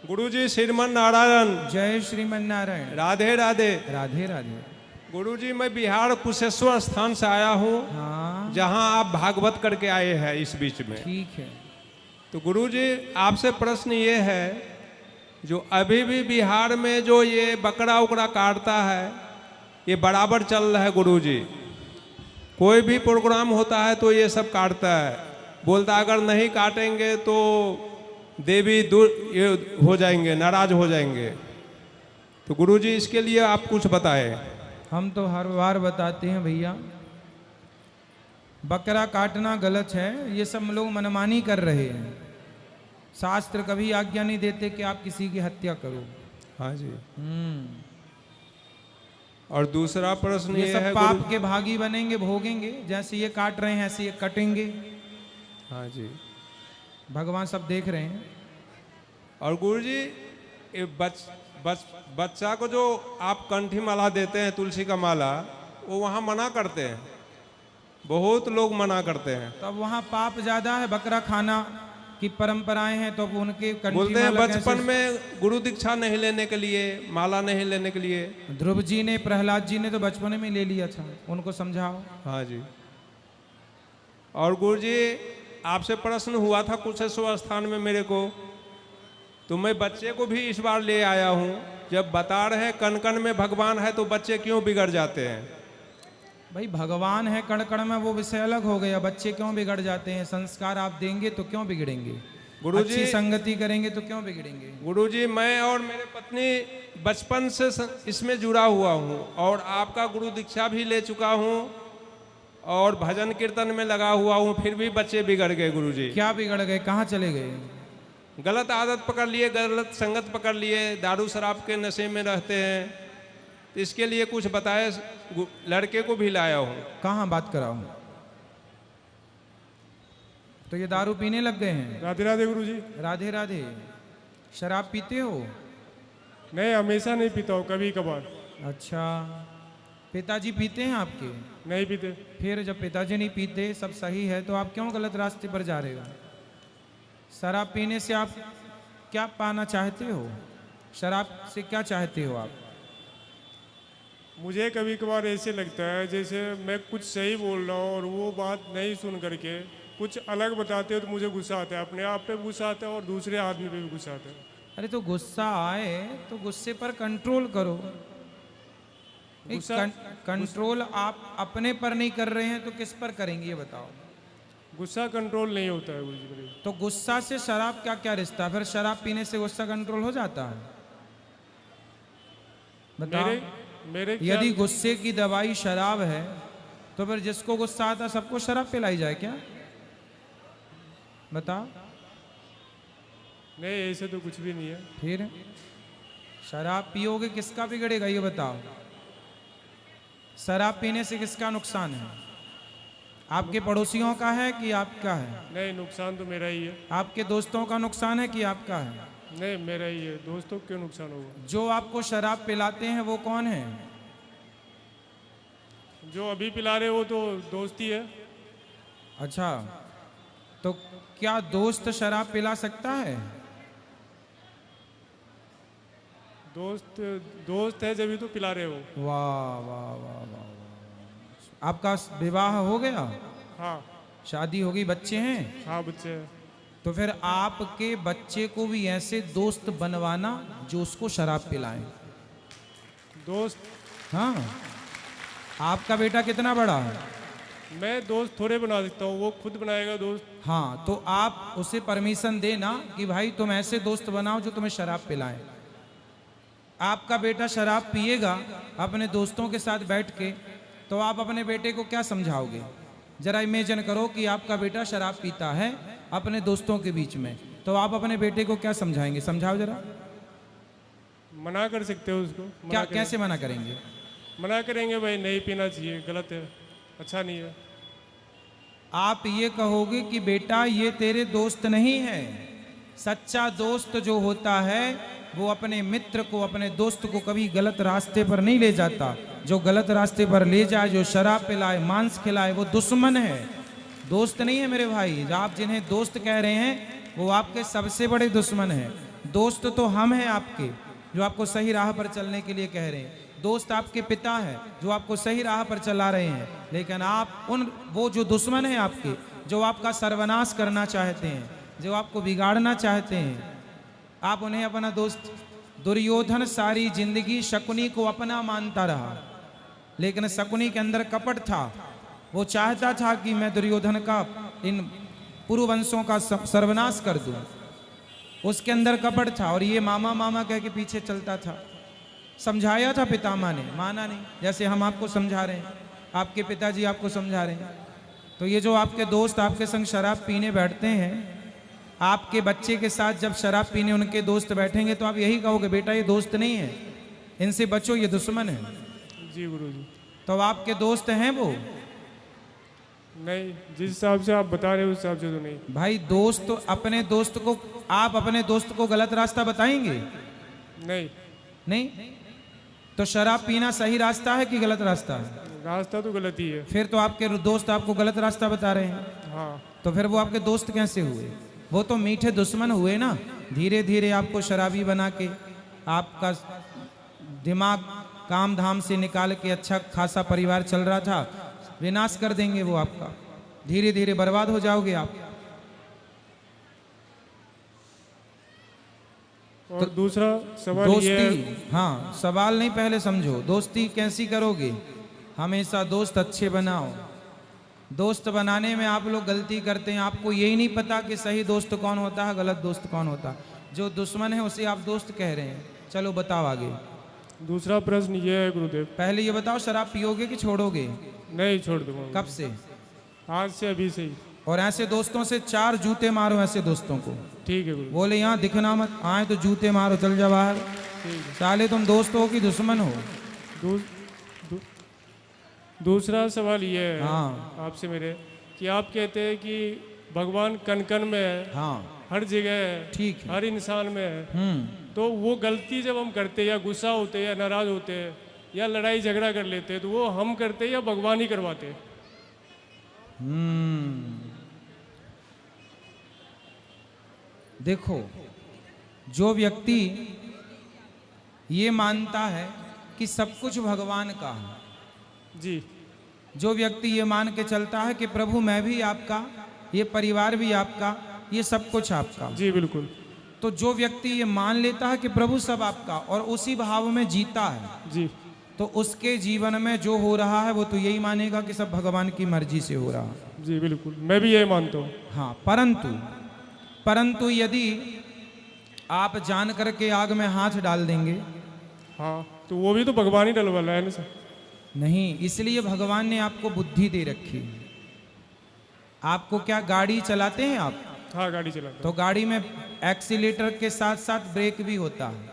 गुरुजी श्रीमन नारायण। जय श्रीमन नारायण। राधे राधे। राधे राधे। गुरुजी मैं बिहार कुशेश्वर स्थान से आया हूँ। हाँ जहाँ आप भागवत करके आए हैं इस बीच में। ठीक है। तो गुरुजी आपसे प्रश्न ये है, जो अभी भी बिहार में जो ये बकरा उकरा काटता है ये बराबर चल रहा है गुरुजी। कोई भी प्रोग्राम होता है तो ये सब काटता है, बोलता अगर नहीं काटेंगे तो देवी दूर ये हो जाएंगे, नाराज हो जाएंगे। तो गुरुजी इसके लिए आप कुछ बताएं। हम तो हर बार बताते हैं भैया, बकरा काटना गलत है। ये सब लोग मनमानी कर रहे हैं। शास्त्र कभी आज्ञा नहीं देते कि आप किसी की हत्या करो। हाँ जी। और दूसरा प्रश्न ये ये सब है पाप के भागी बनेंगे, भोगेंगे। जैसे ये काट रहे हैं ऐसे ये कटेंगे। हाँ जी। भगवान सब देख रहे हैं। और गुरुजी ये बच्चा को जो आप कंठी माला देते हैं, तुलसी का माला, वो वहाँ मना करते हैं, बहुत लोग मना करते हैं। तब वहाँ पाप ज्यादा है। बकरा खाना की परंपराएं हैं तो उनके कंठी बोलते हैं माला बचपन कैसे? में गुरु दीक्षा नहीं लेने के लिए, माला नहीं लेने के लिए। ध्रुव जी ने, प्रहलाद जी ने तो बचपन में ले लिया था। उनको समझाओ। हाँ जी। और गुरुजी आपसे प्रश्न हुआ था कुशेश्वर स्थान में मेरे को, तो मैं बच्चे को भी इस बार ले आया हूँ। जब बता रहे हैं कण कण में भगवान है तो बच्चे क्यों बिगड़ जाते हैं? भाई भगवान है कण कण में, वो विषय अलग हो गया। बच्चे क्यों बिगड़ जाते हैं? संस्कार आप देंगे तो क्यों बिगड़ेंगे? गुरुजी अच्छी संगति करेंगे तो क्यों बिगड़ेंगे? गुरुजी मैं और मेरे पत्नी बचपन से इसमें जुड़ा हुआ हूँ और आपका गुरु दीक्षा भी ले चुका हूँ और भजन कीर्तन में लगा हुआ हूँ, फिर भी बच्चे बिगड़ गए गुरुजी। क्या बिगड़ गए? कहाँ चले गए? गलत आदत पकड़ लिए, गलत संगत पकड़ लिए, दारू शराब के नशे में रहते हैं। तो इसके लिए कुछ बताए। लड़के को भी लाया हूँ। कहाँ बात कराऊं? तो ये दारू पीने लग गए हैं। राधे राधे गुरुजी। राधे राधे। शराब पीते हो? नहीं, हमेशा नहीं पीता हूँ, कभी कभार। अच्छा। पिताजी पीते हैं आपके? नहीं पीते। फिर जब पिताजी नहीं पीते, सब सही है, तो आप क्यों गलत रास्ते पर जा रहे हो? शराब पीने से आप क्या पाना चाहते हो? शराब से क्या चाहते हो आप? मुझे कभी कभार ऐसे लगता है जैसे मैं कुछ सही बोल रहा हूँ और वो बात नहीं सुन करके कुछ अलग बताते हो तो मुझे गुस्सा आता है। अपने आप पे गुस्सा आता है और दूसरे आदमी पे भी गुस्सा आता है। अरे तो गुस्सा आए तो गुस्से पर कंट्रोल करो। कंट्रोल आप अपने पर नहीं कर रहे हैं तो किस पर करेंगे ये बताओ? गुस्सा कंट्रोल नहीं होता है गुरुजी मेरे। तो गुस्सा से शराब क्या क्या रिश्ता? फिर शराब पीने से गुस्सा कंट्रोल हो जाता है? बताओ। मेरे यदि गुस्से की दवाई शराब है तो फिर जिसको गुस्सा आता सबको शराब पिलाई जाए क्या? बताओ। नहीं, ऐसे तो कुछ भी नहीं है। फिर शराब पियोगे किसका बिगड़ेगा ये बताओ? शराब पीने से किसका नुकसान है? आपके पड़ोसियों का है कि आपका है? नहीं, नुकसान तो मेरा ही है। आपके दोस्तों का नुकसान है कि आपका है? नहीं, मेरा ही है। दोस्तों को क्यों नुकसान होगा? जो आपको शराब पिलाते हैं वो कौन है? जो अभी पिला रहे वो तो दोस्त ही है। अच्छा, तो क्या दोस्त शराब पिला सकता है? दोस्त है जब भी तो पिला रहे हो। वाह वाह वाह वाह। आपका विवाह हो गया? हाँ। शादी होगी, बच्चे हैं? हाँ, बच्चे हैं। तो फिर आपके बच्चे को भी ऐसे दोस्त बनवाना जो उसको शराब पिलाएं। दोस्त? हाँ। आपका बेटा कितना बड़ा है? मैं दोस्त थोड़े बना सकता हूँ, वो खुद बनाएगा दोस्त। हाँ, तो आप उसे परमिशन देना कि भाई तुम ऐसे दोस्त बनाओ जो तुम्हें शराब पिलाएं। आपका बेटा शराब पिएगा अपने दोस्तों के साथ बैठ के, तो आप अपने बेटे को क्या समझाओगे? जरा इमेजिन करो कि आपका बेटा शराब पीता है अपने दोस्तों के बीच में, तो आप अपने बेटे को क्या समझाएंगे? समझाओ जरा। मना कर सकते हो उसको। क्या कैसे मना करेंगे? मना करेंगे भाई नहीं पीना चाहिए, गलत है, अच्छा नहीं है। आप ये कहोगे कि बेटा ये तेरे दोस्त नहीं है। सच्चा दोस्त जो होता है वो अपने मित्र को, अपने दोस्त को कभी गलत रास्ते पर नहीं ले जाता। जो गलत रास्ते पर ले जाए, जो शराब पिलाए, मांस खिलाए, वो दुश्मन है, दोस्त नहीं है मेरे भाई। आप जिन्हें दोस्त कह रहे हैं वो आपके सबसे बड़े दुश्मन हैं। दोस्त तो हम हैं आपके, जो आपको सही राह पर चलने के लिए कह रहे हैं। दोस्त आपके पिता है जो आपको सही राह पर चला रहे हैं। लेकिन आप वो जो दुश्मन हैं आपके, जो आपका सर्वनाश करना चाहते हैं, जो आपको बिगाड़ना चाहते हैं, आप उन्हें अपना दोस्त। दुर्योधन सारी जिंदगी शकुनी को अपना मानता रहा, लेकिन शकुनी के अंदर कपट था। वो चाहता था कि मैं दुर्योधन का, इन पुरुवंशों का सर्वनाश कर दूं। उसके अंदर कपट था और ये मामा मामा कह के पीछे चलता था। समझाया था पितामह ने, माना नहीं। जैसे हम आपको समझा रहे हैं, आपके पिताजी आपको समझा रहे हैं। तो ये जो आपके दोस्त आपके संग शराब पीने बैठते हैं, आपके बच्चे के साथ जब शराब पीने उनके दोस्त बैठेंगे तो आप यही कहोगे बेटा ये दोस्त नहीं है, इनसे बचो, ये दुश्मन है। जी गुरुजी। तो आपके दोस्त हैं वो? नहीं, जिस हिसाब से आप बता रहे हो उस हिसाब से तो नहीं। भाई दोस्त तो अपने दोस्त को, आप अपने दोस्त को गलत रास्ता बताएंगे? नहीं। नहीं? तो शराब पीना सही रास्ता है कि गलत रास्ता है? रास्ता तो गलत ही है। फिर तो आपके दोस्त आपको गलत रास्ता बता रहे हैं। हाँ। तो फिर वो आपके दोस्त कैसे हुए? वो तो मीठे दुश्मन हुए ना। धीरे धीरे आपको शराबी बना के, आपका दिमाग काम धाम से निकाल के अच्छा खासा परिवार चल रहा था, विनाश कर देंगे वो आपका। धीरे धीरे बर्बाद हो जाओगे आप। और तो दूसरा सवाल ये है, दोस्ती, हाँ सवाल नहीं पहले समझो। दोस्ती कैसी करोगे? हमेशा दोस्त अच्छे बनाओ। दोस्त बनाने में आप लोग गलती करते हैं। आपको यही नहीं पता कि सही दोस्त कौन होता है, गलत दोस्त कौन होता है। जो दुश्मन है उसे आप दोस्त कह रहे हैं। चलो बताओ आगे। दूसरा प्रश्न ये है गुरुदेव। पहले ये बताओ, शराब पियोगे कि छोड़ोगे? नहीं छोड़ दूंगा। कब से? आज से, अभी से ही। और ऐसे दोस्तों से 4 जूते मारो, ऐसे दोस्तों को। ठीक है गुरु। बोले यहाँ दिखना मत, आए तो जूते मारो, चल जा बाहर। साले तुम दोस्त हो कि दुश्मन हो? दूसरा सवाल ये है हाँ। आपसे मेरे, कि आप कहते हैं कि भगवान कण कण में है, हाँ हर जगह है, ठीक है। हर इंसान में है। तो वो गलती जब हम करते हैं, या गुस्सा होते हैं, या नाराज होते हैं, या लड़ाई झगड़ा कर लेते हैं, तो वो हम करते हैं या भगवान ही करवाते हैं? देखो, जो व्यक्ति ये मानता है कि सब कुछ भगवान का है, जी, जो व्यक्ति ये मान के चलता है कि प्रभु मैं भी आपका, ये परिवार भी आपका, ये सब कुछ आपका, जी बिल्कुल। तो जो व्यक्ति ये मान लेता है कि प्रभु सब आपका और उसी भाव में जीता है, जी, तो उसके जीवन में जो हो रहा है वो तो यही मानेगा कि सब भगवान की मर्जी से हो रहा है। जी बिल्कुल, मैं भी यही मानता हूँ। हाँ, परंतु यदि आप जान करके आग में हाथ डाल देंगे, हाँ, तो वो भी तो भगवान ही डलवाला है ना सर? नहीं, इसलिए भगवान ने आपको बुद्धि दे रखी है। आपको क्या गाड़ी चलाते हैं आप? हाँ, गाड़ी चलाता तो गाड़ी में एक्सीलेटर के साथ साथ ब्रेक भी होता है।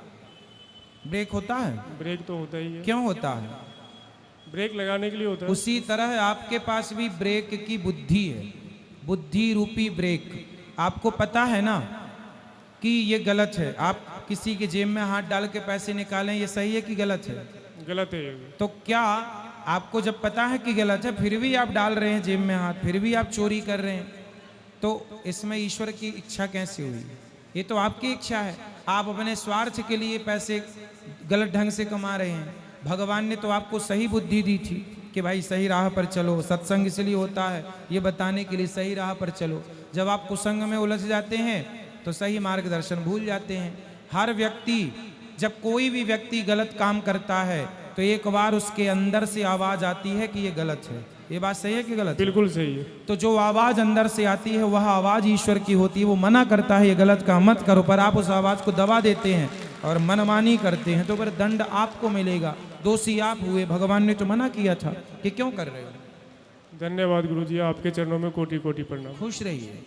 ब्रेक होता है? ब्रेक तो होता ही है। क्यों होता है? ब्रेक लगाने के लिए होता है। उसी तरह आपके पास भी ब्रेक की बुद्धि है, बुद्धि रूपी ब्रेक। आपको पता है ना कि ये गलत है। आप किसी के जेब में हाथ डाल के पैसे निकालें, ये सही है कि गलत है? गलत है ये। तो क्या आपको जब पता है कि गलत है फिर भी आप डाल रहे हैं जेब में हाथ, फिर भी आप चोरी कर रहे हैं, तो इसमें ईश्वर की इच्छा कैसे हुई? ये तो आपकी इच्छा है। आप अपने स्वार्थ के लिए पैसे गलत ढंग से कमा रहे हैं। भगवान ने तो आपको सही बुद्धि दी थी कि भाई सही राह पर चलो। सत्संग इसलिए होता है, ये बताने के लिए सही राह पर चलो। जब आप कुसंग में उलझ जाते हैं तो सही मार्गदर्शन भूल जाते हैं। हर व्यक्ति, जब कोई भी व्यक्ति गलत काम करता है तो एक बार उसके अंदर से आवाज आती है कि ये गलत है। ये बात सही है कि गलत? बिल्कुल सही है। तो जो आवाज अंदर से आती है वह आवाज ईश्वर की होती है। वो मना करता है ये गलत काम मत करो, पर आप उस आवाज को दबा देते हैं और मनमानी करते हैं, तो फिर दंड आपको मिलेगा। दोषी आप हुए। भगवान ने तो मना किया था कि क्यों कर रहे हो। धन्यवाद गुरुजी, आपके चरणों में कोटि कोटि प्रणाम। खुश रहिए।